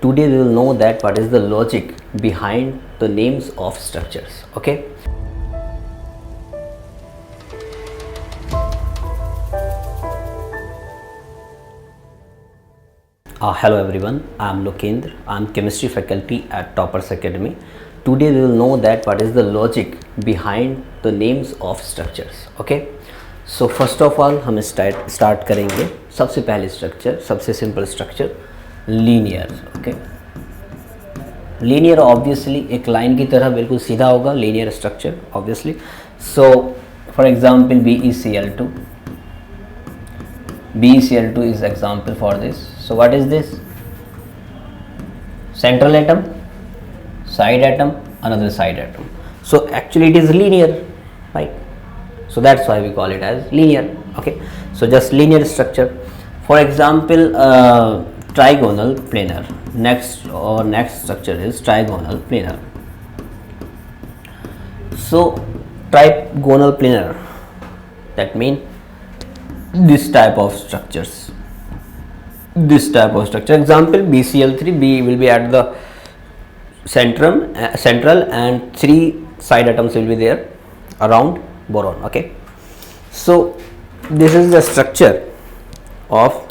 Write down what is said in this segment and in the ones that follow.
Today we will know that what is the logic behind the names of structures. Okay. Hello everyone, I am Lokendra. I am chemistry faculty at Toppers Academy. Today we will know that what is the logic behind the names of structures. Okay. So first of all हम start करेंगे सबसे पहले structure, सबसे simple structure linear. Okay, linear obviously एक line की तरह बिल्कुल सीधा होगा, linear structure obviously. So for example BeCl2. BeCl2 is example for this. So what is this? Central atom, side atom, another side atom. So actually it is linear, right? So that's why we call it as linear. Okay, so just linear structure. For example, trigonal planar. Next structure is trigonal planar. So trigonal planar, that means this type of structures. Example BeCl3. B will be at the central and 3 side atoms will be there around boron. Okay, so this is the structure of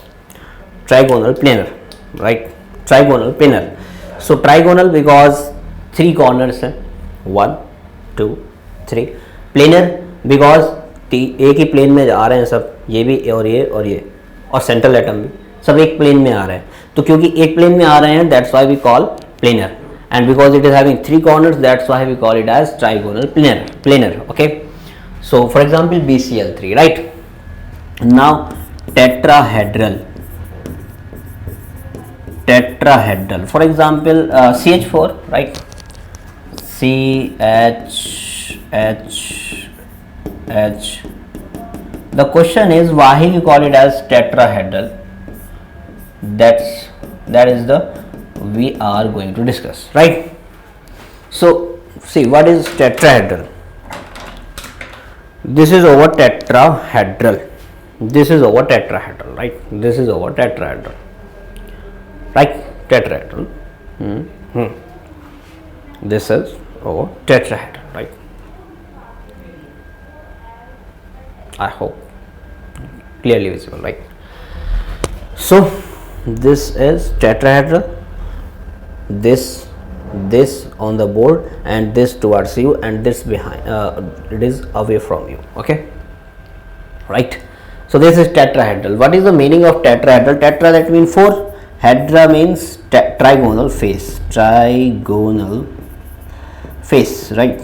trigonal planar, right? Trigonal planar. So trigonal because 3 corners हैं, 1 2 3. planar because एक ही plane में आ रहे हैं सब, ये भी और ये और सेंट्रल एटम भी सब एक प्लेन में आ रहे हैं. तो क्योंकि एक प्लेन में आ रहे हैं, that's why we call planar. And because it is having 3 corners, that's why we call it as trigonal planar. Okay, so for example BeCl3, right? Now tetrahedral. For example, CH4, right? CH. The question is why we call it as tetrahedral. That is the we are going to discuss, right? So see, what is tetrahedral? This is over tetrahedral. Right? This is over tetrahedral. Right? Tetrahedral. This is over tetrahedral, right? I hope clearly visible, right? So this is tetrahedral. This on the board and this towards you and this behind, it is away from you. Okay, right? So this is tetrahedral. What is the meaning of tetrahedral? Tetra, that means 4. Hedra means trigonal face, right?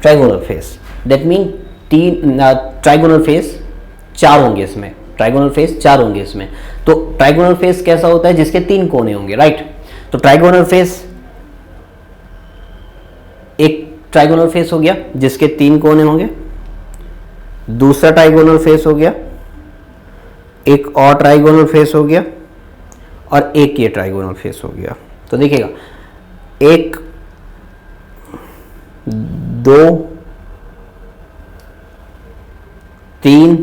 Trigonal face. That means trigonal face 4 होंगे इसमें. तो trigonal face कैसा होता है? जिसके 3 कोने होंगे, right? तो ट्राइगोनल फेस, एक ट्राइगोनल फेस हो गया जिसके 3 कोने होंगे. दूसरा ट्राइगोनल फेस हो गया, एक और ट्राइगोनल फेस हो गया और एक ये ट्राइगोनल फेस हो गया. तो देखिएगा, 1 2 3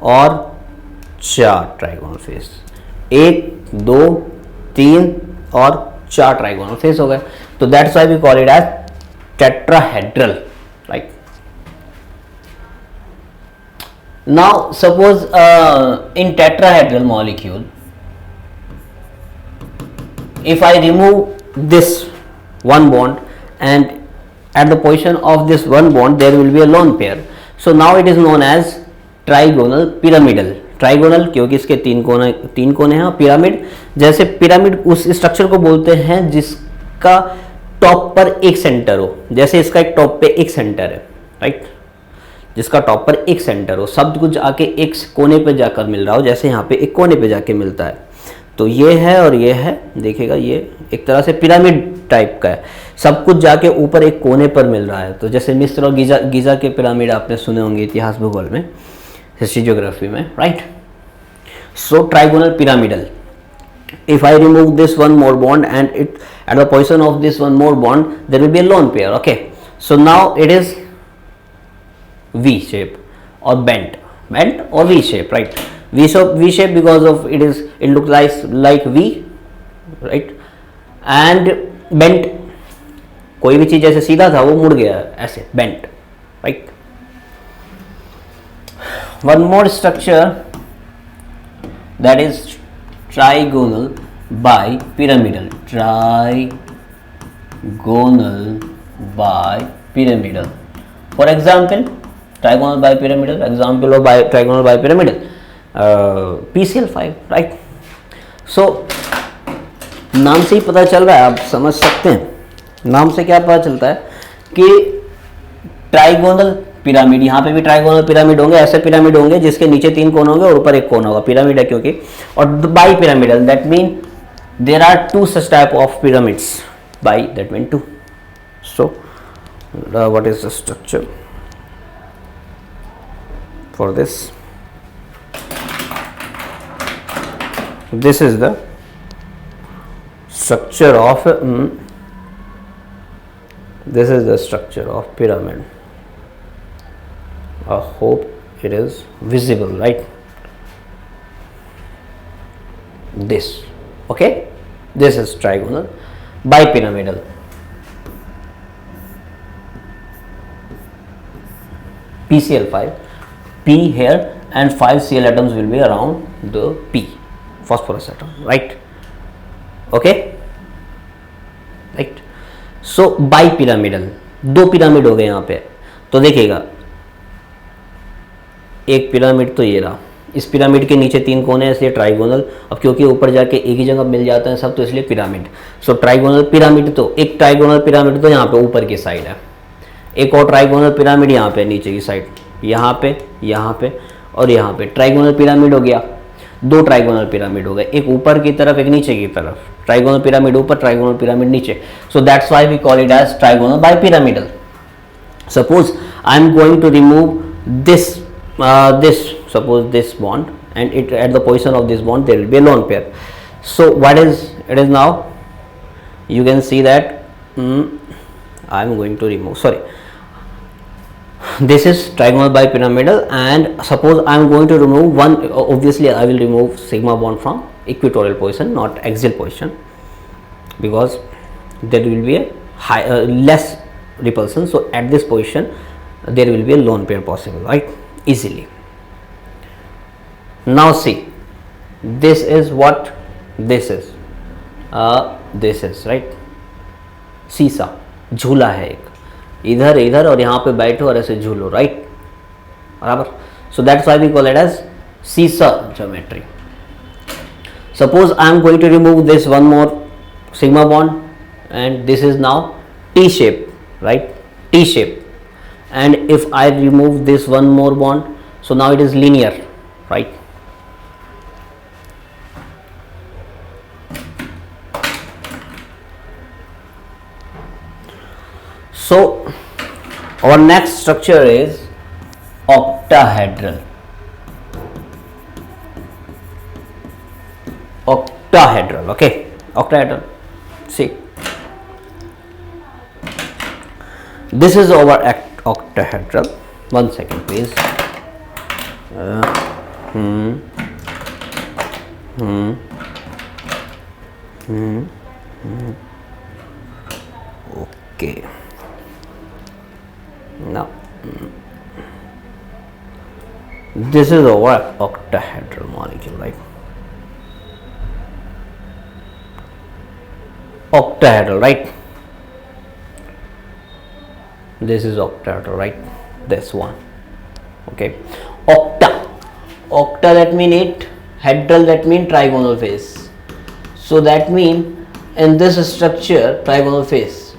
और 4 ट्राइगोनल फेस. 1 2 3 और 4 ट्राइगोनल फेस हो गए. तो that's why we call it as tetrahedral, right? Now suppose in tetrahedral molecule, if I remove this one bond and at the position of this one bond there will be a lone pair. So now it is known as trigonal pyramidal. Trigonal क्योंकि इसके 3 कोने हैं. Pyramid, जैसे pyramid उस structure को बोलते हैं जिसका टॉप पर एक सेंटर हो. जैसे इसका एक टॉप पे एक सेंटर है, राइट? जिसका टॉप पर एक सेंटर हो, सब कुछ आके एक कोने पे जाकर मिल रहा हो. जैसे यहाँ पे एक कोने पे जाके मिलता है. तो ये है और ये है, देखिएगा ये एक तरह से पिरामिड टाइप का है. सब कुछ जाके ऊपर एक कोने पर मिल रहा है. तो जैसे मिस्र और गीजा के पिरामिड आपने सुने होंगे इतिहास भूगोल में, हिस्ट्री ज्योग्राफी में, right? So trigonal pyramidal. If I remove this one more bond and it at the position of this one more bond there will be a lone pair. Okay, so now it is V shape or bent or V shape, right? V shape because of it look like V, right? And bent, कोई भी चीज जैसे सीधा था वो मुड़ गया ऐसे, bent, right? One more structure, that is trigonal bipyramidal. Trigonal bipyramidal. For example, trigonal bipyramidal, example of trigonal bipyramidal, PCl5, right? So नाम से ही पता चल रहा है, आप समझ सकते हैं, नाम से क्या पता चलता है कि ट्राइगोनल पिरामिड, यहाँ पे भी ट्राइगोनल पिरामिड होंगे, ऐसे पिरामिड होंगे जिसके नीचे 3 कोन होंगे और ऊपर 1 कोन होगा, पिरामिड है क्योंकि, और bipyramidal, that mean there are 2 such type of pyramids, by that mean 2. So what is the structure for this? This is the structure of this is the structure of pyramid. I hope it is visible, right? This, okay, this is trigonal bipyramidal. PCl5, P here, and 5 Cl atoms will be around the P, phosphorus atom, right? Okay, right? So bipyramidal, 2 pyramid हो गए यहाँ पे, तो देखिएगा एक pyramid तो ये रहा, इस पिरामिड के नीचे 3 कोने हैं इसलिए ट्राइगोनल, अब क्योंकि ऊपर जाके एक ही जगह मिल जाते हैं सब तो इसलिए पिरामिड. सो ट्राइगोनल पिरामिड, तो एक ट्राइगोनल पिरामिड तो यहाँ पे ऊपर की साइड है, एक और ट्राइगोनल पिरामिड यहाँ पे नीचे की साइड, यहाँ पे और यहाँ पे ट्राइगोनल पिरामिड हो गया. 2 ट्राइगोनल पिरामिड हो गए, एक ऊपर की तरफ एक नीचे की तरफ, ट्राइगोनल पिरामिड ऊपर, ट्राइगोनल पिरामिड नीचे. So that's why we call it as trigonal bipyramidal. Suppose I am going to remove this suppose this bond, and it at the position of this bond there will be a lone pair. So what is it is now? You can see that I am going to remove, sorry, this is trigonal bipyramidal, and suppose I am going to remove one, obviously I will remove sigma bond from equatorial position, not axial position, because there will be a less repulsion. So at this position there will be a lone pair possible, right, easily. Now see, this is what this is, right, सीसा, झूला है एक, इधर इधर और यहाँ पे बैठो और ऐसे झूलो, राइट, बराबर. So that's why we call it as seesaw geometry. Suppose I am going to remove this one more sigma bond, and this is now T shape, right, T shape, and if I remove this one more bond, so now it is linear, right. So our next structure is octahedral. Octahedral, okay, octahedral. See, this is our octahedral. One second, please. Okay. Now this is our octahedral molecule, right? Octahedral, right? This is octahedral, right? This one, okay. Octa that mean 8, hedral that mean trigonal face. So that mean in this structure, trigonal face,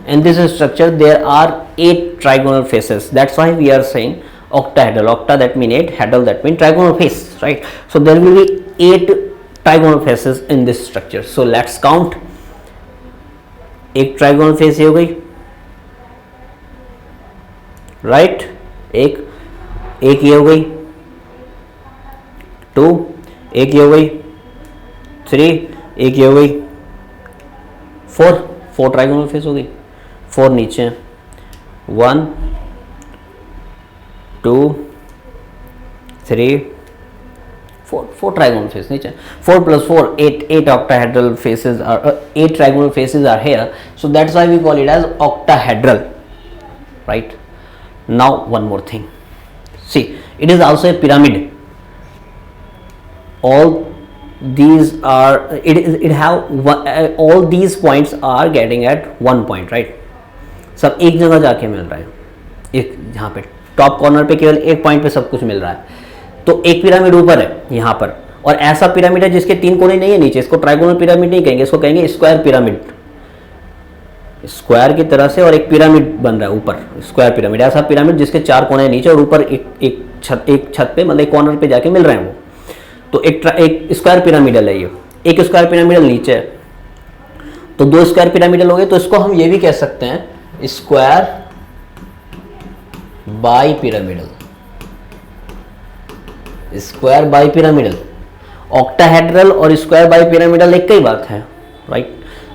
in this structure there are 8 trigonal faces. That's why we are saying octahedral. Octa that mean 8, hedral that mean trigonal face, right? So there will be 8 trigonal faces in this structure. So let's count. एक trigonal face ये हो गई, right, एक ये हो गई, 2, एक ये हो गई, 3, एक ये हो गई, 4 ट्राइगोनल फेस हो गई, 4 नीचे, 1, 2, 3, four trigonal faces नीचे 4 plus 4 8 octahedral faces are 8 trigonal faces are here, so that's why we call it as octahedral, right? Now one more thing, see, it is also a pyramid. All these are it have all these points are getting at one point, right? सब एक जगह जाके मिल रहा है, एक यहाँ पे top corner पे केवल एक पॉइंट पे सब कुछ मिल रहा है। तो एक पिरामिड ऊपर है यहाँ पर, और ऐसा पिरामिड है जिसके 3 कोने नहीं है नीचे, इसको ट्राइगोनल पिरामिड नहीं कहेंगे, इसको कहेंगे स्क्वायर पिरामिड। स्क्वायर की तरह से और एक पिरामिड बन रहा है ऊपर, स्क्वायर पिरामिड, ऐसा पिरामिड जिसके 4 कोने नीचे और ऊपर एक छत पे मतलब एक कॉर्नर पे जाके मिल रहे हैं वो, तो एक स्क्वायर पिरामिडल है ये। एक स्क्वायर पिरामिडल नीचे है, तो 2 स्क्वायर पिरामिडल हो गए, तो इसको हम ये भी कह सकते हैं square bi pyramidal, square bi pyramidal. Octahedral और स्क्वायर बाई पिरामिडल एक ही बात है, राइट?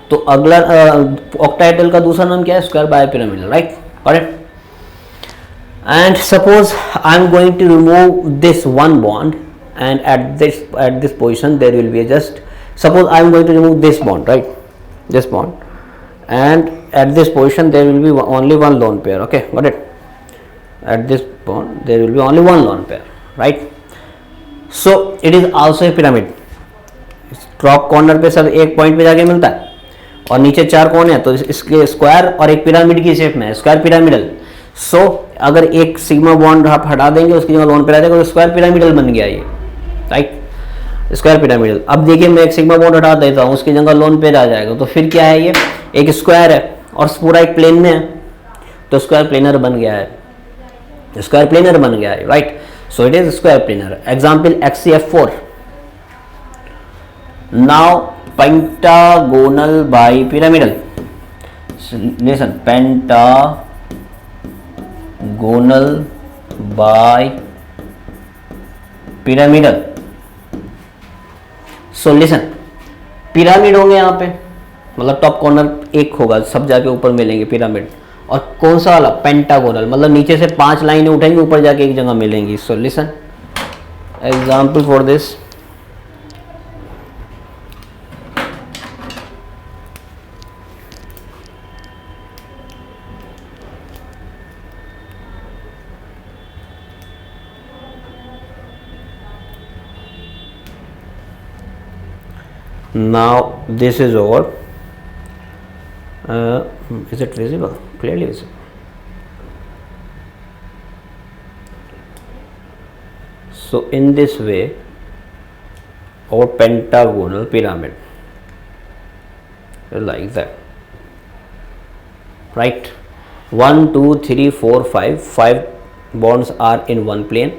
तो अगला ऑक्टाहेड्रल का दूसरा नाम क्या है? Square bipyramidal, right? Correct. And suppose I am going to remove this one bond, and at this position there will be just, suppose I am going to remove this bond, right? This bond, and at this position there will be only one lone pair, okay, got it? At this bond there will be only one lone pair, right? So it is also a pyramid. Top corner पे सब एक point पे जाके मिलता है, और नीचे 4 कोने हैं, तो इसके स्क्वायर और एक पिरामिड की शेप में है, स्क्वायर पिरामिडल। सो अगर एक सिग्मा बॉन्ड आप हटा देंगे, उसकी जगह लोन पे आ जाएगा, तो स्क्वायर पिरामिडल बन गया ये, राइट? Square pyramidal. अब देखिए मैं एक सिग्मा बॉन्ड हटा देता हूँ, उसकी जगह लोन पे आ जाएगा, तो फिर क्या है? ये एक स्क्वायर है और पूरा एक प्लेन में है, तो स्क्वायर प्लेनर बन गया है, स्क्वायर प्लेनर बन गया है, right? So it is square planar. Example XCF4। Now pentagonal bi pyramidal, listen, pentagonal bi pyramidal. So listen, pyramid होंगे यहाँ पे, मतलब टॉप कॉर्नर एक होगा, सब जाके ऊपर मिलेंगे पिरामिड, और कौन सा वाला? पेंटागोनल, मतलब नीचे से 5 लाइनें उठेंगी, ऊपर जाके एक जगह मिलेंगी। So listen, example for this, now this is over. Is it visible? Clearly visible. So in this way our pentagonal pyramid is like that, right? 1 2 3 4 5 bonds are in one plane.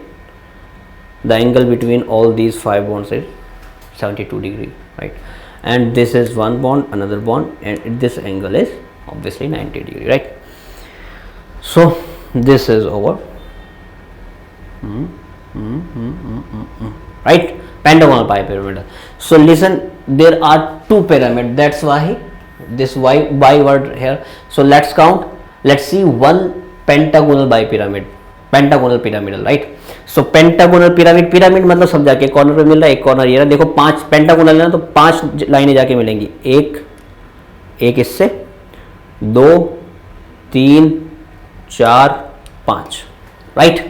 The angle between all these 5 bonds is 72 degree, right? And this is one bond, another bond, and this angle is obviously 90 degree, right? So this is over, right? Pentagonal pyramidal. So listen, there are 2 pyramids, that's why this y word here. So let's count, let's see one pentagonal bipyramid, pentagonal pyramidal, right? So pentagonal pyramid, pyramid मतलब सब जाके corner पे मिल रहा है, एक corner ये रहा, देखो 5 पेंटागोनल है ना, तो 5 लाइनें जाके मिलेंगी, एक इससे, 2 3 4 5, राइट?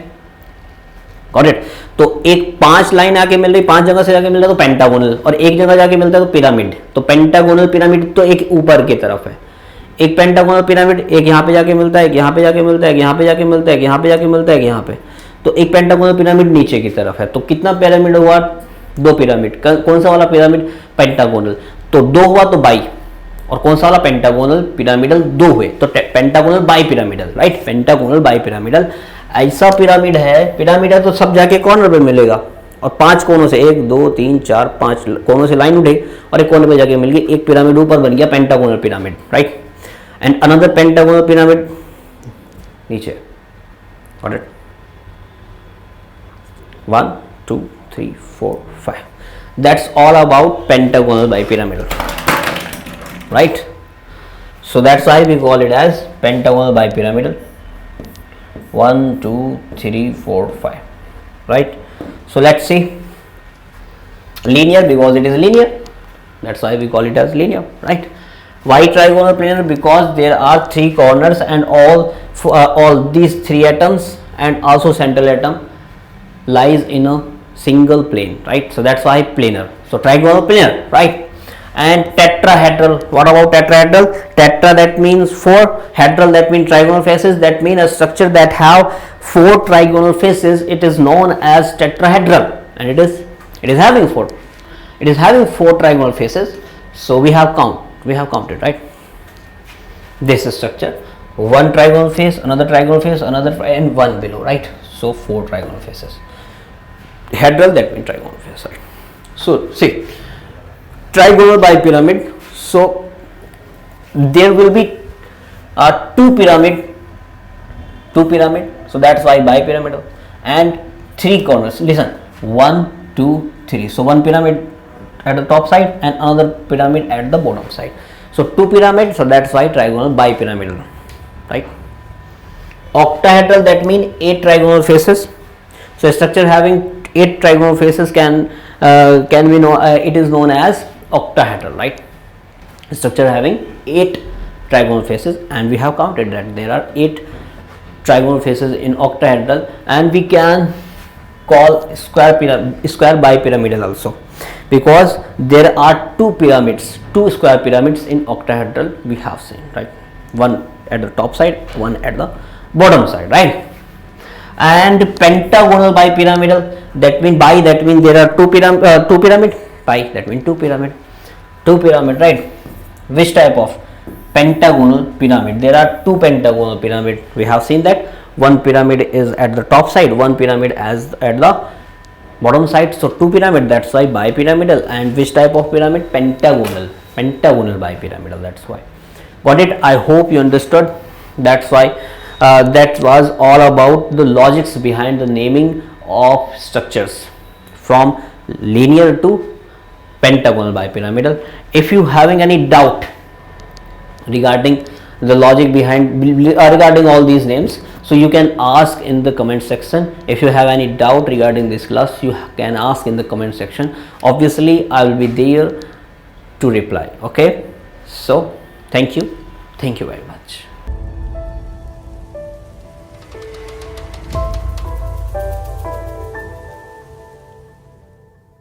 Got it? तो एक 5 लाइन आके मिल रही, 5 जगह से जाके मिल रहा है तो पेंटागोनल, और एक जगह जाके मिलता है तो पिरामिड। तो पेंटागोनल पिरामिड तो एक ऊपर की तरफ है, एक पेंटागोनल पिरामिड एक यहाँ पे जाके मिलता है, एक यहाँ पे जाके मिलता है, एक यहाँ पे जाके मिलता है, एक यहाँ पे जाके मिलता है, एक यहाँ पे, तो एक पेंटागोनल पिरामिड नीचे की तरफ है। तो कितना पिरामिड हुआ? 2 पिरामिड। कौन सा वाला पिरामिड? पेंटागोनल। तो 2 हुआ तो बाई, और कौन सा वाला? पेंटागोनल पिरामिडल 2 हुए तो pentagonal bi pyramidal, right? Pentagonal bi pyramidal ऐसा पिरामिड है तो सब जाके कॉर्नर पे मिलेगा, और 5 कोनों से 1 2 3 4 5 कोनों से लाइन उठे और एक कोने पे जाके मिल गई, एक पिरामिड ऊपर बन गया, pentagonal pyramid, right? And another pentagonal pyramid नीचे, got it? 1 2 3 4 5. That's all about pentagonal bipyramidal, right? So that's why we call it as pentagonal bipyramidal. 1 2 3 4 5, right? So let's see. Linear because it is linear, that's why we call it as linear, right? Why trigonal planar? Because there are three corners and all these three atoms and also central atom lies in a single plane, right? So that's why planar. So trigonal planar, right? And tetrahedral, what about tetrahedral? Tetra, that means four, hedral, that means trigonal faces, that means a structure that have four trigonal faces, it is known as tetrahedral, and it is having four, trigonal faces. So we have counted, right? This is structure, one trigonal face, another trigonal face, and one below, right? So four trigonal faces. Hedral, that means trigonal face, right? So see, trigonal bipyramid, so there will be two pyramid, so that's why bipyramidal, and three corners. Listen, 1 2 3, so one pyramid at the top side and another pyramid at the bottom side, so two pyramids, so that's why trigonal bipyramidal, right? Octahedral, that means 8 trigonal faces. So a structure having 8 trigonal faces can be known, it is known as octahedral, right? A structure having 8 trigonal faces, and we have counted that there are 8 trigonal faces in octahedral, and we can call square bipyramidal also, because there are two square pyramids in octahedral we have seen, right? One at the top side, one at the bottom side, right? And pentagonal bipyramidal, that means there are two pyramid, pi, that means two pyramid, right? Which type of pentagonal pyramid? There are two pentagonal pyramid, we have seen that one pyramid is at the top side, one pyramid as at the bottom side, so two pyramid, that's why bipyramidal. And which type of pyramid? Pentagonal bipyramidal, that's why. Got it? I hope you understood. That's why that was all about the logics behind the naming of structures from linear to pentagonal bipyramidal. If you having any doubt regarding the logic behind regarding all these names, so you can ask in the comment section. If you have any doubt regarding this class, you can ask in the comment section. Obviously I will be there to reply. Okay, so thank you very much.